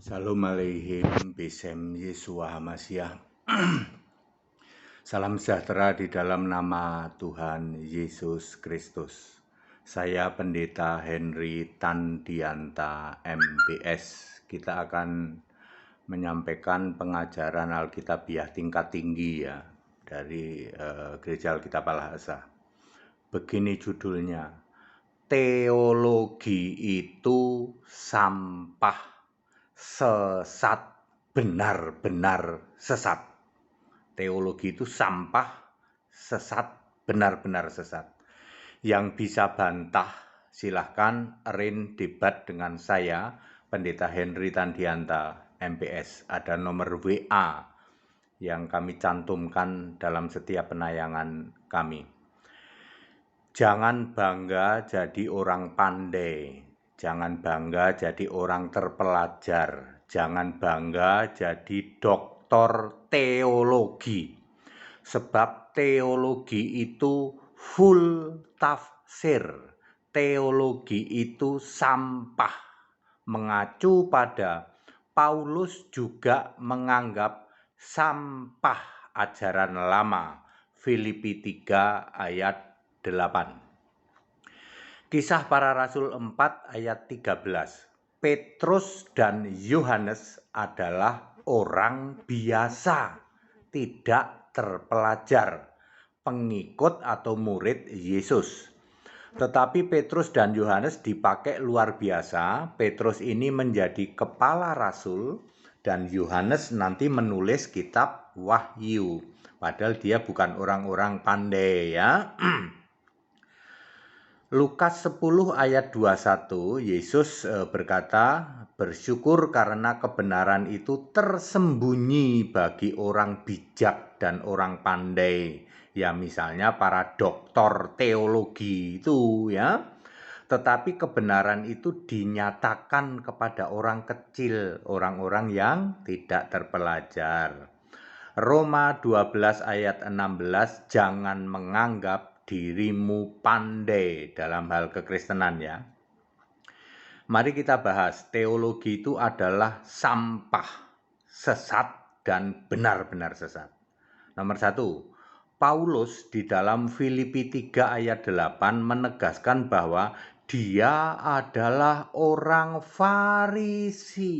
Shalom Aleichem Besem Yeshua Hamasyah. Salam sejahtera di dalam nama Tuhan Yesus Kristus. Saya Pendeta Henry Tandianta MBS. Kita akan menyampaikan pengajaran Alkitabiah tingkat tinggi ya dari Gereja Alkitab Al-Ahsa. Begini judulnya: Teologi itu sampah, sesat, benar-benar sesat. Teologi itu sampah, sesat, benar-benar sesat. Yang bisa bantah, silahkan arrange debat dengan saya, Pendeta Henry Tandianta MPS. Ada nomor WA yang kami cantumkan dalam setiap penayangan kami. Jangan bangga jadi orang pandai. Jangan bangga jadi orang terpelajar. Jangan bangga jadi doktor teologi. Sebab teologi itu full tafsir. Teologi itu sampah. Mengacu pada Paulus juga menganggap sampah ajaran lama. Filipi 3 ayat 8. Kisah Para Rasul 4 ayat 13. Petrus dan Yohanes adalah orang biasa, tidak terpelajar, pengikut atau murid Yesus. Tetapi Petrus dan Yohanes dipakai luar biasa. Petrus ini menjadi kepala rasul dan Yohanes nanti menulis kitab Wahyu. Padahal dia bukan orang-orang pandai ya. Lukas 10 ayat 21, Yesus berkata, bersyukur karena kebenaran itu tersembunyi bagi orang bijak dan orang pandai. Ya misalnya para doktor teologi itu ya. Tetapi kebenaran itu dinyatakan kepada orang kecil, orang-orang yang tidak terpelajar. Roma 12 ayat 16, jangan menganggap dirimu pandai dalam hal kekristenan ya. Mari kita bahas, teologi itu adalah sampah, sesat, dan benar-benar sesat. Nomor 1, Paulus di dalam Filipi 3 ayat 8 menegaskan bahwa dia adalah orang Farisi.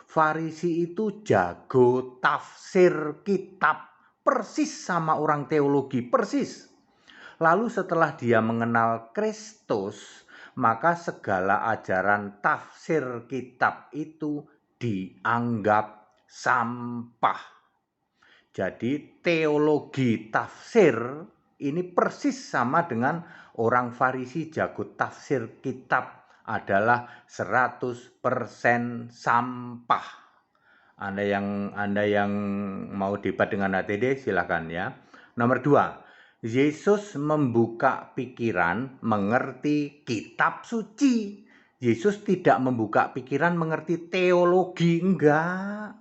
Farisi itu jago tafsir kitab, persis sama orang teologi, persis. Lalu setelah dia mengenal Kristus, maka segala ajaran tafsir kitab itu dianggap sampah. Jadi teologi tafsir ini persis sama dengan orang Farisi jago tafsir kitab, adalah 100% sampah. Anda yang mau debat dengan HTD silakan ya. Nomor 2, Yesus membuka pikiran mengerti kitab suci. Yesus tidak membuka pikiran mengerti teologi, enggak.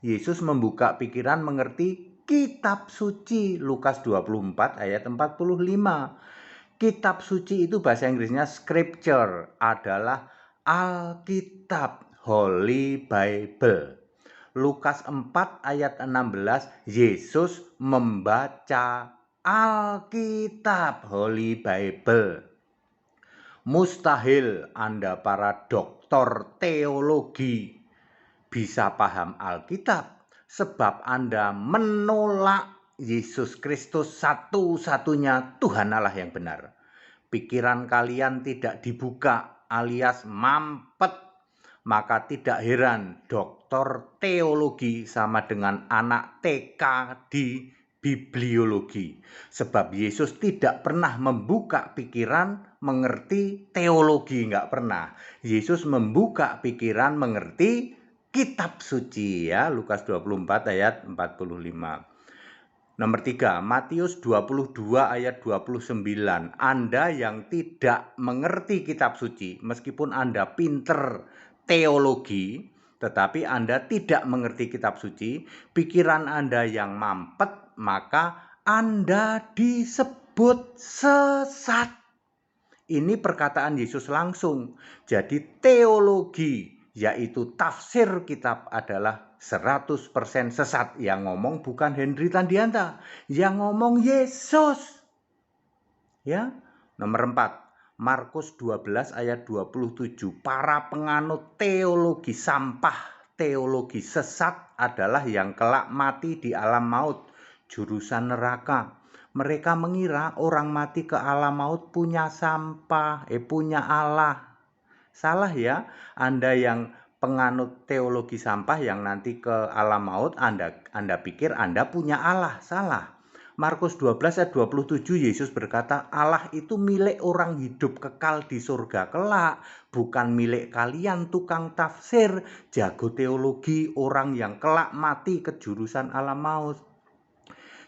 Yesus membuka pikiran mengerti kitab suci. Lukas 24 ayat 45. Kitab suci itu bahasa Inggrisnya scripture, adalah Alkitab, Holy Bible. Lukas 4 ayat 16, Yesus membaca Alkitab, Holy Bible. Mustahil Anda para doktor teologi bisa paham Alkitab, sebab Anda menolak Yesus Kristus satu-satunya Tuhan Allah yang benar. Pikiran kalian tidak dibuka alias mampet, maka tidak heran doktor teologi sama dengan anak TK di bibliologi. Sebab Yesus tidak pernah membuka pikiran mengerti teologi, enggak pernah. Yesus membuka pikiran mengerti kitab suci ya, Lukas 24 ayat 45. Nomor 3, Matius 22 ayat 29. Anda yang tidak mengerti kitab suci, meskipun Anda pinter teologi, tetapi Anda tidak mengerti kitab suci, pikiran Anda yang mampet, maka Anda disebut sesat. Ini perkataan Yesus langsung. Jadi teologi yaitu tafsir kitab adalah 100% sesat. Yang ngomong bukan Henry Tandianta, yang ngomong Yesus. Ya. Nomor 4, Markus 12 ayat 27. Para penganut teologi sampah, teologi sesat adalah yang kelak mati di alam maut, jurusan neraka. Mereka mengira orang mati ke alam maut punya sampah, punya Allah. Salah ya, Anda yang penganut teologi sampah yang nanti ke alam maut, Anda pikir Anda punya Allah. Salah. Markus 12 ayat 27 Yesus berkata, Allah itu milik orang hidup kekal di surga kelak, bukan milik kalian tukang tafsir, jago teologi, orang yang kelak mati ke jurusan alam maut.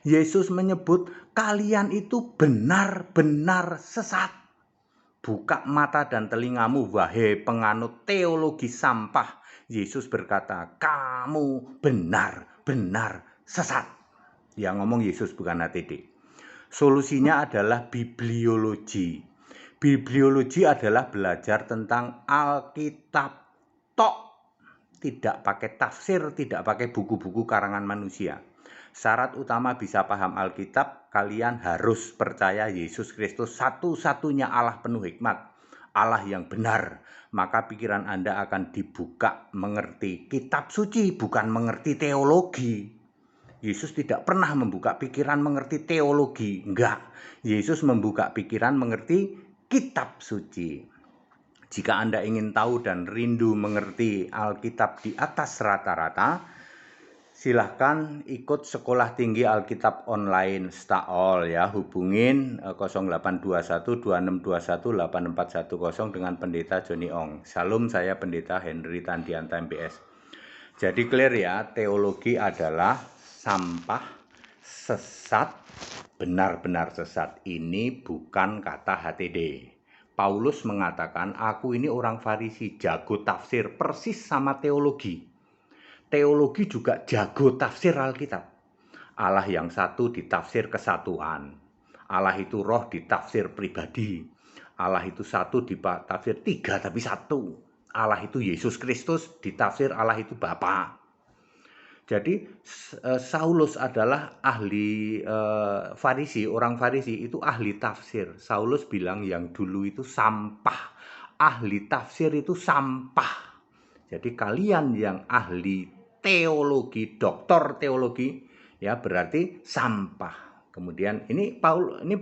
Yesus menyebut kalian itu benar-benar sesat. Buka mata dan telingamu, wahai penganut teologi sampah. Yesus berkata, kamu benar-benar sesat. Yang ngomong Yesus bukan HTD. Solusinya adalah bibliologi. Bibliologi adalah belajar tentang Alkitab tok. Tidak pakai tafsir, tidak pakai buku-buku karangan manusia. Syarat utama bisa paham Alkitab, kalian harus percaya Yesus Kristus satu-satunya Allah penuh hikmat, Allah yang benar. Maka pikiran Anda akan dibuka mengerti kitab suci, bukan mengerti teologi. Yesus tidak pernah membuka pikiran mengerti teologi, enggak. Yesus membuka pikiran mengerti kitab suci. Jika Anda ingin tahu dan rindu mengerti Alkitab di atas rata-rata, silahkan ikut Sekolah Tinggi Alkitab Online STAOL ya. Hubungin 0821 2621 8410 dengan Pendeta Joni Ong. Salam, saya Pendeta Henry Tandianta MPS. Jadi clear ya, teologi adalah sampah, sesat, benar-benar sesat. Ini bukan kata HTD. Paulus mengatakan, aku ini orang Farisi, jago tafsir persis sama teologi. Teologi juga jago tafsir Alkitab. Allah yang satu ditafsir kesatuan. Allah itu roh ditafsir pribadi. Allah itu satu ditafsir tiga tapi satu. Allah itu Yesus Kristus ditafsir Allah itu Bapa. Jadi Saulus adalah ahli Farisi, orang Farisi itu ahli tafsir. Saulus bilang yang dulu itu sampah. Ahli tafsir itu sampah. Jadi kalian yang ahli teologi, doktor teologi, ya berarti sampah. Kemudian ini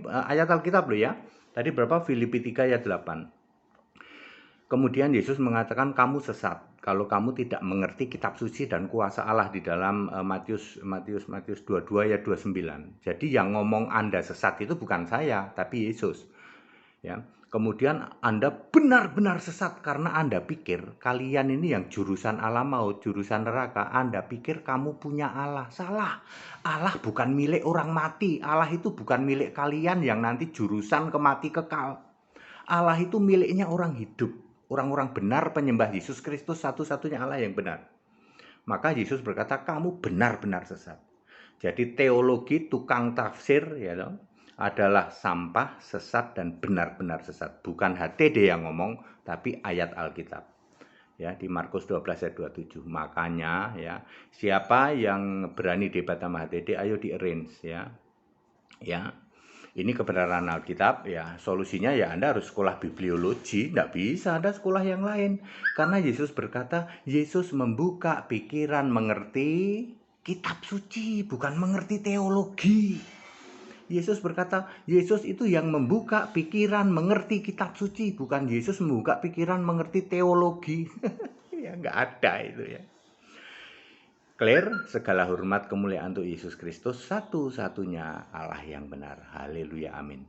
ayat Alkitab loh ya. Tadi berapa? Filipi 3 ayat 8. Kemudian Yesus mengatakan kamu sesat kalau kamu tidak mengerti kitab suci dan kuasa Allah di dalam Matius 22 ayat 29. Jadi yang ngomong Anda sesat itu bukan saya, tapi Yesus. Ya. Kemudian Anda benar-benar sesat karena Anda pikir kalian ini yang jurusan alam maut, jurusan neraka, Anda pikir kamu punya Allah. Salah. Allah bukan milik orang mati. Allah itu bukan milik kalian yang nanti jurusan kemati kekal. Allah itu miliknya orang hidup. Orang-orang benar penyembah Yesus Kristus satu-satunya Allah yang benar. Maka Yesus berkata, kamu benar-benar sesat. Jadi teologi tukang tafsir ya loh, adalah sampah, sesat, dan benar-benar sesat. Bukan HTD yang ngomong, tapi ayat Alkitab. Ya, di Markus 12 ayat 27. Makanya ya, siapa yang berani debat sama HTD, ayo di arrange ya. Ya. Ini kebenaran Alkitab ya, solusinya ya Anda harus sekolah bibliologi, tidak bisa ada sekolah yang lain. Karena Yesus berkata, Yesus membuka pikiran mengerti kitab suci, bukan mengerti teologi. Yesus berkata, Yesus itu yang membuka pikiran mengerti kitab suci, bukan Yesus membuka pikiran mengerti teologi. Ya nggak ada itu ya. Clear, segala hormat kemuliaan untuk Yesus Kristus, satu-satunya Allah yang benar. Haleluya, amin.